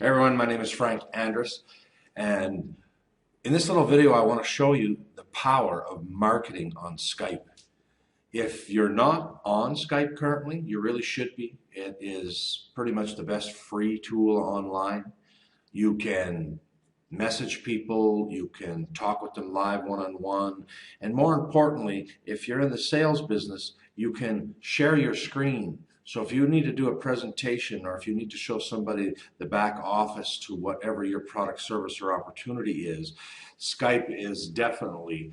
Hey everyone, my name is Frank Andrus, and in this little video I want to show you the power of marketing on Skype. If you're not on Skype currently, you really should be. It is pretty much the best free tool online. You can message people, you can talk with them live one-on-one, and more importantly, if you're in the sales business, you can share your screen. So if you need to do a presentation or if you need to show somebody the back office to whatever your product, service, or opportunity is, Skype is definitely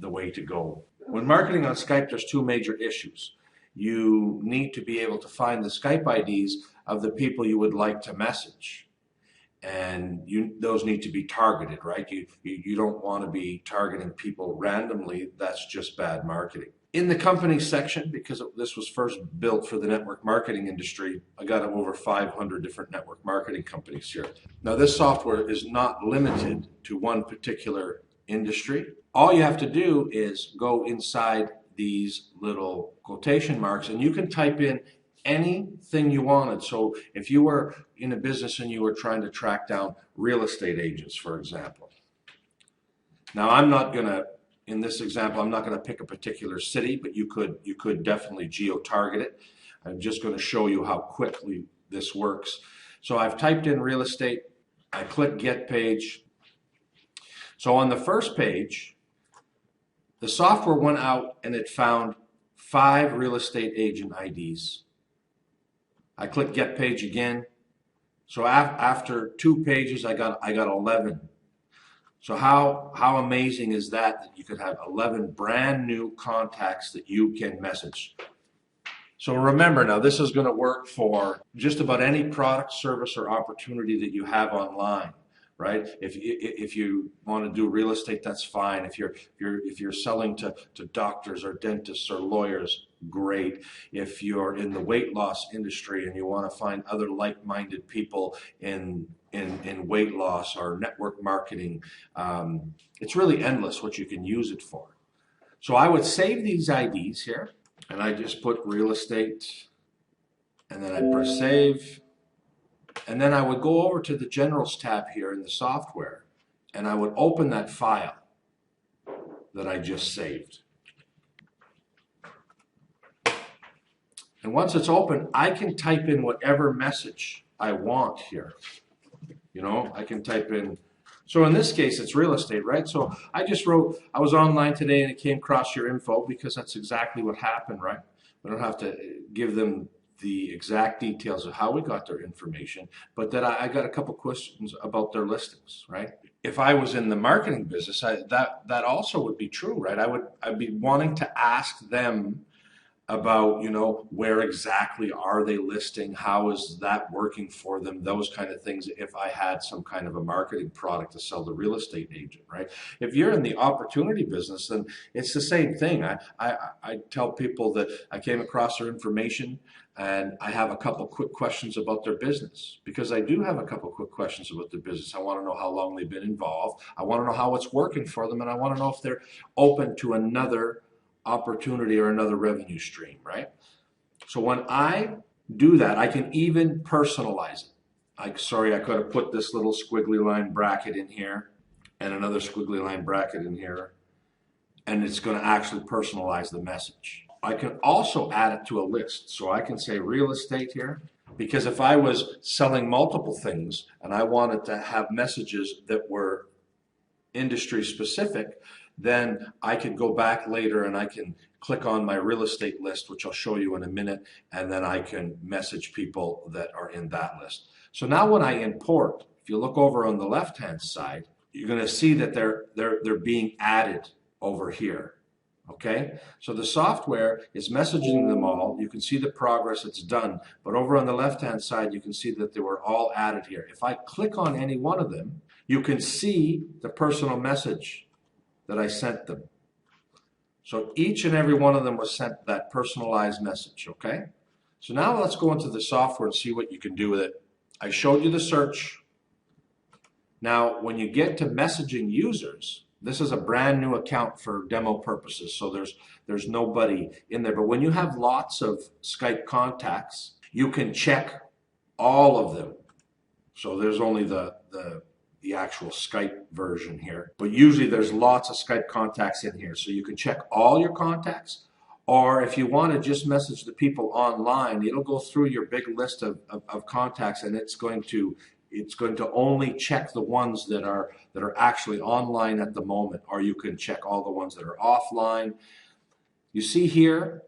the way to go. When marketing on Skype, there's two major issues. You need to be able to find the Skype IDs of the people you would like to message. And those need to be targeted, right? You don't want to be targeting people randomly. That's just bad marketing. In the company section, because this was first built for the network marketing industry, I got over 500 different network marketing companies here. Now, this software is not limited to one particular industry. All you have to do is go inside these little quotation marks and you can type in anything you wanted. So if you were in a business and you were trying to track down real estate agents, for example. Now, in this example, I'm not going to pick a particular city, but you could definitely geo-target it. I'm just going to show you how quickly this works. So I've typed in real estate. I click Get Page. So on the first page, the software went out and it found 5 real estate agent IDs. I click Get Page again. So after 2 pages, I got 11. So how amazing is that you could have 11 brand new contacts that you can message. So remember now, this is going to work for just about any product, service, or opportunity that you have online, right? If you want to do real estate, that's fine. If you're selling to doctors or dentists or lawyers, great. If you're in the weight loss industry and you want to find other like-minded people in weight loss or network marketing, it's really endless what you can use it for. So I would save these IDs here, and I just put real estate, and then I press save, and then I would go over to the Generals tab here in the software, and I would open that file that I just saved. And once it's open, I can type in whatever message I want here. You know, I can type in, so in this case, it's real estate, right? So I just wrote, I was online today and it came across your info, because that's exactly what happened, right? We don't have to give them the exact details of how we got their information, but that I got a couple questions about their listings, right? If I was in the marketing business, that also would be true, right? I'd be wanting to ask them about, you know, where exactly are they listing? How is that working for them? Those kind of things if I had some kind of a marketing product to sell the real estate agent, right? If you're in the opportunity business, then it's the same thing. I tell people that I came across their information and I have a couple quick questions about their business, because I do have a couple quick questions about their business. I want to know how long they've been involved. I want to know how it's working for them, and I want to know if they're open to another opportunity or another revenue stream, right? So when I do that, I can even personalize it. I could have put this little squiggly line bracket in here and another squiggly line bracket in here, and it's going to actually personalize the message. I can also add it to a list. So I can say real estate here, because if I was selling multiple things and I wanted to have messages that were industry specific, then I can go back later and I can click on my real estate list, which I'll show you in a minute, and then I can message people that are in that list. So now when I import, if you look over on the left-hand side, you're going to see that they're being added over here. Okay, so the software is messaging them all. You can see the progress it's done, but over on the left-hand side, you can see that they were all added here. If I click on any one of them, you can see the personal message that I sent them. So each and every one of them was sent that personalized message, okay? So now let's go into the software and see what you can do with it. I showed you the search. Now, when you get to messaging users, this is a brand new account for demo purposes, so there's nobody in there. But when you have lots of Skype contacts, you can check all of them. So there's only the actual Skype version here. But usually there's lots of Skype contacts in here. So you can check all your contacts, or if you want to just message the people online, it'll go through your big list of contacts, and it's going to only check the ones that are actually online at the moment, or you can check all the ones that are offline. You see here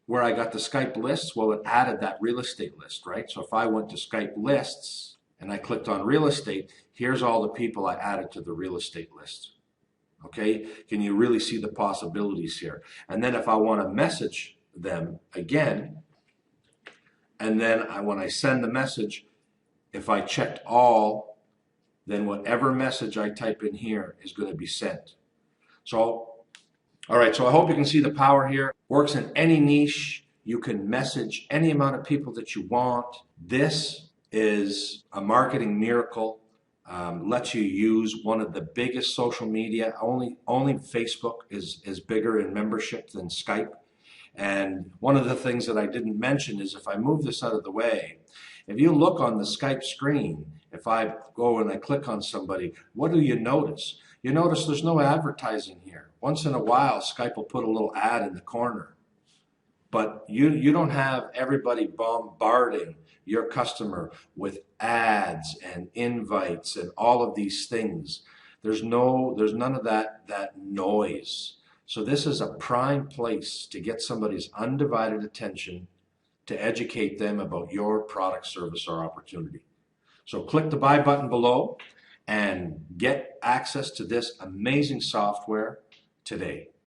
where I got the Skype lists, well, it added that real estate list, right? So if I went to Skype lists and I clicked on real estate, here's all the people I added to the real estate list. Okay, can you really see the possibilities here? And then if I want to message them again, and then when I send the message, if I checked all, then whatever message I type in here is going to be sent. So, all right, so I hope you can see the power here. Works in any niche. You can message any amount of people that you want. This is a marketing miracle. Lets you use one of the biggest social media. Only Facebook is bigger in membership than Skype. And one of the things that I didn't mention is if I move this out of the way, if you look on the Skype screen, if I go and I click on somebody, what do you notice? You notice there's no advertising here. Once in a while, Skype will put a little ad in the corner. But you don't have everybody bombarding your customer with ads and invites and all of these things. There's none of that noise. So this is a prime place to get somebody's undivided attention, to educate them about your product, service, or opportunity. So click the buy button below and get access to this amazing software today.